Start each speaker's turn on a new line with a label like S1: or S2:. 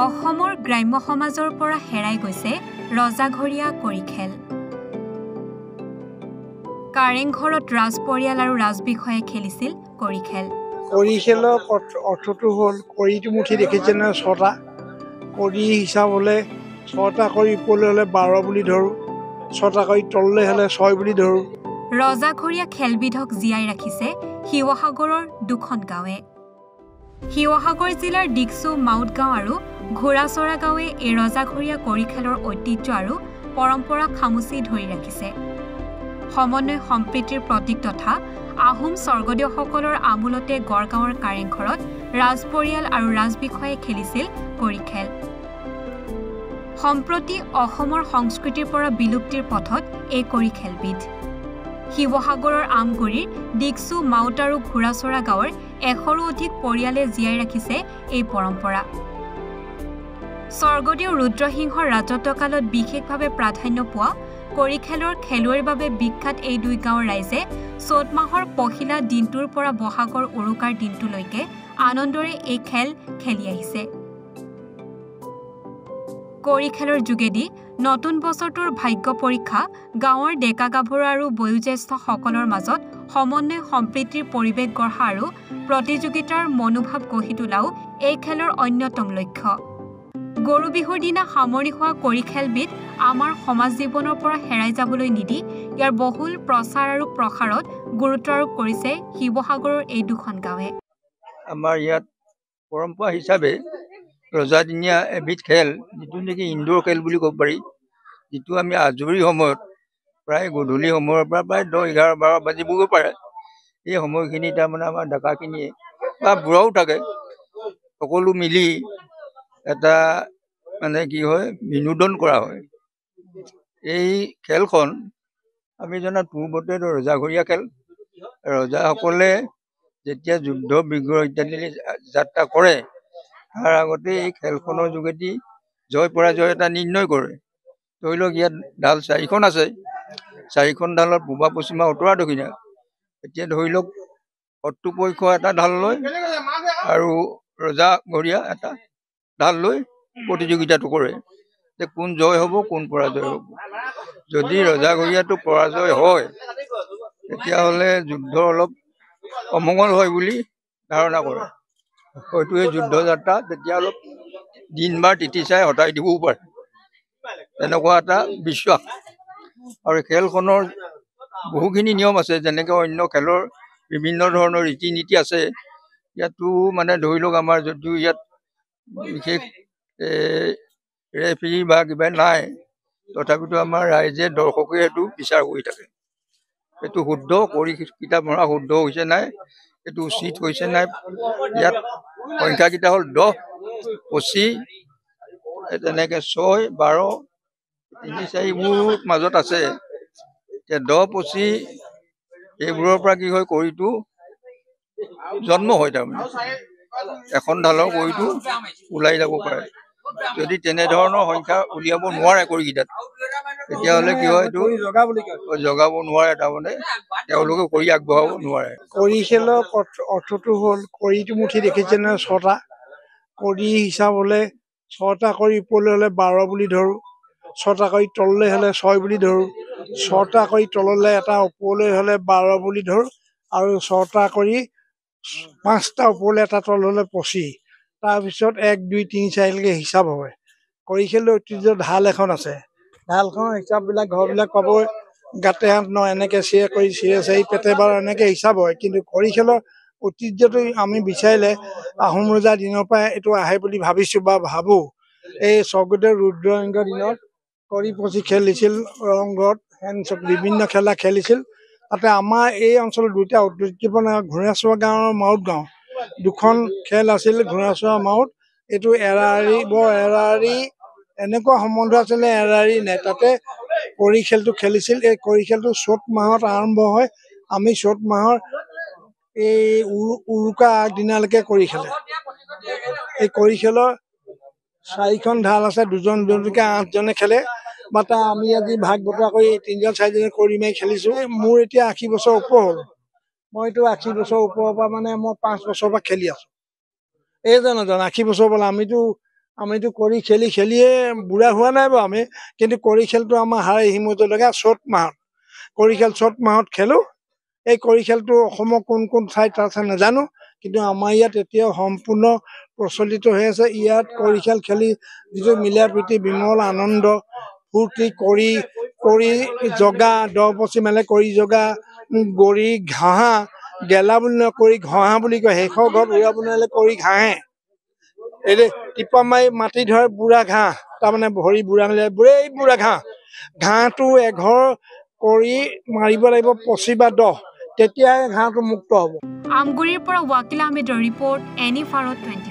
S1: অসমৰ গ্ৰাম্য সমাজৰ পৰা হেৰাই গৈছে ৰজাঘৰীয়া কৰি খেল। কাৰেংঘৰত ৰাজ পৰিয়াল আৰু ৰাজবিষয়ে খেলিছিল কৰি খেল।
S2: কৰি খেলৰ অৰ্থটো হ'ল কৰিটো মুঠি দেখিছে নহয় ছটা কৰি হিচাপ হ'লে ছটা কৰি ওপৰলৈ হ'লে 12 বুলি ধৰোঁ, ছটা কৰি তললৈ হ'লে 6 বুলি ধৰোঁ।
S1: ৰজাঘৰীয়া খেলবিধক জীয়াই ৰাখিছে শিৱসাগৰৰ দুখন গাঁৱে। শিৱসাগৰ জিলাৰ ডিকচু মাউত গাঁও আৰু ঘোঁৰাচৰা গাঁৱে এই ৰজাঘৰীয়া কৰি খেলৰ ঐতিহ্য আৰু পৰম্পৰা খামুচি ধৰি ৰাখিছে। সমন্বয় সম্প্ৰীতিৰ প্ৰতীক তথা আহোম স্বৰ্গদেউসকলৰ আমোলতে গড়গাঁৱৰ কাৰেংঘৰত ৰাজ পৰিয়াল আৰু ৰাজবিষয়ে খেলিছিল কৰি খেল। সম্প্ৰতি অসমৰ সংস্কৃতিৰ পৰা বিলুপ্তিৰ পথত এই কৰি খেলবিধ। শিৱসাগৰৰ আমগুৰিৰ ডিকচু মাউত আৰু ঘোঁৰাচৰা গাঁৱৰ 100ৰো অধিক পৰিয়ালে জীয়াই ৰাখিছে এই পৰম্পৰা। স্বৰ্গদেউ ৰুদ্ৰসিংহৰ ৰাজত্বকালত বিশেষভাৱে প্ৰাধান্য পোৱা কৰি খেলৰ খেলুৱৈৰ বাবে বিখ্যাত এই দুই গাঁৱৰ ৰাইজে চ'ত মাহৰ পহিলা দিনটোৰ পৰা বহাগৰ উৰুকাৰ দিনটোলৈকে আনন্দৰে এই খেল খেলি আহিছে। কৰি খেলৰ যোগেদি নতুন বছৰটোৰ ভাগ্য পৰীক্ষা গাঁৱৰ ডেকা গাভৰু আৰু বয়োজ্যেষ্ঠসকলৰ মাজত সমন্বয় সম্প্ৰীতিৰ পৰিৱেশ গঢ়া আৰু প্ৰতিযোগিতাৰ মনোভাৱ গঢ়ি তোলাও এই খেলৰ অন্যতম লক্ষ্য। গৰু বিহুৰ দিনা সামৰণি হোৱা কৰি খেলবিধ আমাৰ সমাজ জীৱনৰ পৰা হেৰাই যাবলৈ নিদি ইয়াৰ বহুল প্ৰচাৰ আৰু প্ৰসাৰত গুৰুত্ব আৰোপ কৰিছে শিৱসাগৰৰ এই দুখন গাঁৱে।
S3: আমাৰ ইয়াত পৰম্পৰা হিচাপে ৰজাদিনীয়া এবিধ খেল, যিটো নেকি ইনডোৰ খেল বুলি ক'ব পাৰি, যিটো আমি আজৰি সময়ত প্ৰায় গধূলি সময়ৰ পৰা প্ৰায় 10, 11, 12 বাজিবগৈ পাৰে। এই সময়খিনি তাৰমানে আমাৰ ডেকাখিনিয়ে বা বুঢ়াও থাকে, সকলো মিলি এটা মানে কি হয় বিনোদন কৰা হয়। এই খেলখন আমি জনাত পূৰ্বতে ৰজাঘৰীয়া খেল। ৰজাসকলে যেতিয়া যুদ্ধ বিগ্ৰহ ইত্যাদি যাত্ৰা কৰে, তাৰ আগতে এই খেলখনৰ যোগেদি জয় পৰাজয় এটা নিৰ্ণয় কৰে। ধৰি লওক ইয়াত ঢাল 4খন আছে, 4খন ঢালত পূবা পশ্চিমা উত্তৰা দক্ষিণা। এতিয়া ধৰি লওক শত্ৰুপক্ষ এটা ঢাল লয় আৰু ৰজাঘৰীয়া এটা ঢাল লৈ প্ৰতিযোগিতাটো কৰে যে কোন জয় হ'ব কোন পৰাজয় হ'ব। যদি ৰজাঘৰীয়াটো পৰাজয় হয় তেতিয়াহ'লে যুদ্ধ অলপ অমংগল হয় বুলি ধাৰণা কৰে। হয়তো এই যুদ্ধ যাত্ৰা তেতিয়া অলপ দিন বাৰ তিথি চাই হতাই দিবও পাৰে, তেনেকুৱা এটা বিশ্বাস। আৰু খেলখনৰ বহুখিনি নিয়ম আছে, যেনেকৈ অন্য খেলৰ বিভিন্ন ধৰণৰ ৰীতি নীতি আছে। ইয়াতো মানে ধৰি লওক আমাৰ যদিও ইয়াত বিশেষ ৰেফাৰী বা কিবা নাই, তথাপিতো আমাৰ ৰাইজে দৰ্শকে সেইটো বিচাৰ কৰি থাকে। এইটো শুদ্ধ কৰি কিতাপ মৰা শুদ্ধ হৈছে নাই, এইটো উচিত হৈছে নাই। ইয়াত সংখ্যাকেইটা হ'ল 10, 25, তেনেকৈ 6, 12, 3, 4বোৰ মাজত আছে। এতিয়া 10, 25 এইবোৰৰ পৰা কি হয় কৰিটো জন্ম হয়। তাৰমানে এখন ঢালৰ কৰিটো ওলাই যাব পাৰে। যদি তেনেধৰণৰ সংখ্যা উলিয়াব নোৱাৰে কৰিকেইটাত, তেতিয়াহ'লে কি হয় এইটো জগাব নোৱাৰে, তাৰমানে তেওঁলোকে কৰি আগবঢ়াব নোৱাৰে।
S2: কৰি খেলৰ অৰ্থটো হ'ল কৰিটো মুঠি দেখিছে নহয় ছটা কৰি হিচাপ হ'লে ছটা কৰি ওপৰলৈ হ'লে 12 বুলি ধৰোঁ, ছটা কৰি তললৈ হ'লে 6 বুলি ধৰোঁ, ছটা কৰি তললৈ এটা ওপৰলৈ হ'লে 12 বুলি ধৰোঁ, আৰু ছটা কৰি 5টা ওপৰলৈ এটা তল হ'লে 25। তাৰপিছত 1, 2, 3, 4লৈকে হিচাপ হয়। কৰি খেলৰ ঐতিহ্য ঢাল এখন আছে। ঢালখনৰ হিচাপবিলাক ঘৰবিলাক পাবই, গাতে হাত ন এনেকৈ চিৰে কৰি চিৰে 4 পেটে 12 এনেকৈ হিচাপ হয়। কিন্তু কৰি খেলৰ ঐতিহ্যটো আমি বিচাৰিলে আহোম ৰজাৰ দিনৰ পৰাই এইটো আহে বুলি ভাবিছোঁ বা ভাবোঁ। এই স্বৰ্গদেউ ৰুদ্ৰসিংহৰ দিনত কৰি পুচি খেলিছিল, ৰংঘৰত বিভিন্ন খেলা খেলিছিল। তাতে আমাৰ এই অঞ্চলত দুটা ঐতিহ্যপূৰ্ণ ঘোঁৰাচৰা গাঁও আৰু মাউত গাঁও, দুখন খেল আছিল। ঘোঁৰাচৰা মাউত এইটো এৰাৰি এনেকুৱা সম্বন্ধ আছিলে, এৰাৰি নাই। তাতে কৰি খেলটো খেলিছিল। এই কৰি খেলটো চ'ত মাহত আৰম্ভ হয়। আমি চ'ত মাহৰ এই উৰুকা আগদিনালৈকে কৰি খেলে। এই কৰি খেলৰ 4খন ঢাল আছে, 2-2কে 8জনে খেলে। বা আমি আজি ভাগ বতৰা কৰি 3জন 4জনে কৰি মাৰি খেলিছোঁ। মোৰ এতিয়া 80 বছৰ ওপৰ হ'ল। মইতো 80 বছৰ ওপৰৰ পৰা মানে মই 5 বছৰৰ পৰা খেলি আছোঁ। এইজন 80 বছৰ পৰা আমিতো আমিতো কৰি খেলিয়ে বুঢ়া হোৱা নাই বাৰু আমি, কিন্তু কৰি খেলটো আমাৰ হাড় হিমতলৈকে চ'ত মাহত কৰি খেল চ'ত মাহত খেলোঁ। এই কৰি খেলটো অসমৰ কোন ঠাইত আছে নাজানো, কিন্তু আমাৰ ইয়াত এতিয়াও সম্পূৰ্ণ প্ৰচলিত হৈ আছে। ইয়াত কৰি খেল খেলি যিটো মিলা প্ৰীতি বিমল আনন্দ ফূৰ্তি কৰি জগা 10 পচি মেলে কৰি জগা গৰি ঘাঁহা গেলা বুলি নকৰি ঘঁহা বুলি কয়। শেষৰ ঘৰত উৰা বনালে কৰি ঘাঁহে এই টিপা মাৰি মাটি ধৰে বুঢ়া ঘাঁহ, তাৰমানে ভৰি বুঢ়া মেলে বুঢ়া ঘাঁহটো এঘৰ কৰি মাৰিব লাগিব 25 বা 10, তেতিয়াহে ঘাঁহটো মুক্ত হ'ব।
S1: আমগুৰিৰ পৰা ৱাকিল আহমেদৰ ৰিপৰ্ট, এনি ভাৰত 24।